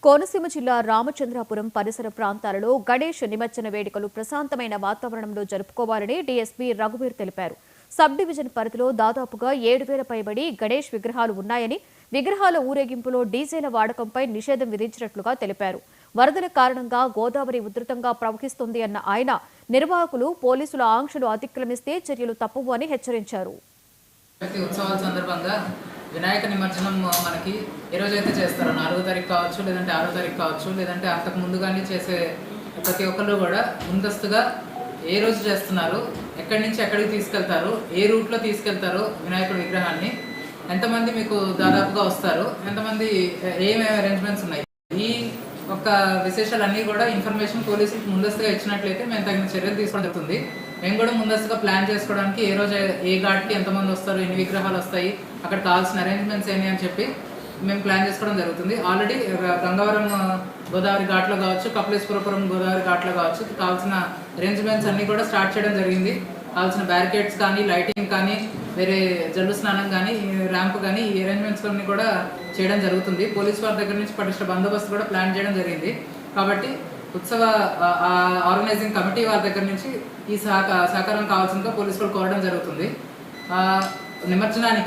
కోనసీమ జిల్లా రామచంద్రాపురం పరిసర ప్రాంతాలలో గణేష్ నిమజ్జన వేడుకలు ప్రశాంతమైన వాతావరణంలో జరుపుకోవాలని డీఎస్పీ రఘువీర్ తెలిపారు. సబ్ డివిజన్ పరిధిలో దాదాపుగా 7,000 పైబడి గణేష్ విగ్రహాలు ఉన్నాయని, విగ్రహాల ఊరేగింపులో డీజేల వాడకంపై నిషేధం విధించినట్లుగా తెలిపారు. వరదల కారణంగా గోదావరి ఉధృతంగా ప్రవహిస్తోంది అన్న ఆయన, నిర్వాహకులు పోలీసుల ఆంక్షలు అతిక్రమిస్తే చర్యలు తప్పవు అని హెచ్చరించారు. ఉత్సవాల సందర్భంగా వినాయక నిమజ్జనం మనకి ఏ రోజైతే చేస్తారో 4వ తారీఖు కావచ్చు, లేదంటే 6వ తారీఖు కావచ్చు, లేదంటే అంతకు ముందుగానే చేసే ప్రతి ఒక్కళ్ళు కూడా ముందస్తుగా ఏ రోజు చేస్తున్నారు, ఎక్కడి నుంచి ఎక్కడికి తీసుకెళ్తారు, ఏ రూట్లో తీసుకెళ్తారో వినాయకుడి విగ్రహాన్ని, ఎంతమంది మీకు దాదాపుగా వస్తారు, ఎంతమంది ఏమేమి అరేంజ్మెంట్స్ ఉన్నాయి, ఈ ఒక విశేషాలన్నీ కూడా ఇన్ఫర్మేషన్ పోలీసులకు ముందస్తుగా ఇచ్చినట్లయితే మేము తగిన చర్యలు తీసుకోవడం జరుగుతుంది. మేము కూడా ముందస్తుగా ప్లాన్ చేసుకోవడానికి ఏ రోజు ఏ ఘాట్కి ఎంతమంది వస్తారు, ఎన్ని విగ్రహాలు వస్తాయి, అక్కడ కావాల్సిన అరేంజ్మెంట్స్ ఏంటి అని చెప్పి మేము ప్లాన్ చేసుకోవడం జరుగుతుంది. ఆల్రెడీ గంగవరం గోదావరి ఘాట్లో కావచ్చు, కపిలేశ్వరపురం గోదావరి ఘాట్లో కావచ్చు, కావాల్సిన అరేంజ్మెంట్స్ అన్నీ కూడా స్టార్ట్ చేయడం జరిగింది. కావాల్సిన బ్యారికేడ్స్ కానీ, లైటింగ్ కానీ, వేరే జల్లు స్నానం కానీ, ర్యాంప్ కానీ, ఈ అరేంజ్మెంట్స్ అన్నీ కూడా చేయడం జరుగుతుంది. పోలీస్ వారి దగ్గర నుంచి పటిష్ట బందోబస్తు కూడా ప్లాన్ చేయడం జరిగింది. కాబట్టి ఉత్సవ ఆర్గనైజింగ్ కమిటీ వారి దగ్గర నుంచి ఈ సహకారం కావాల్సిందిగా పోలీసులు కోరడం జరుగుతుంది. నిమజ్జనానికి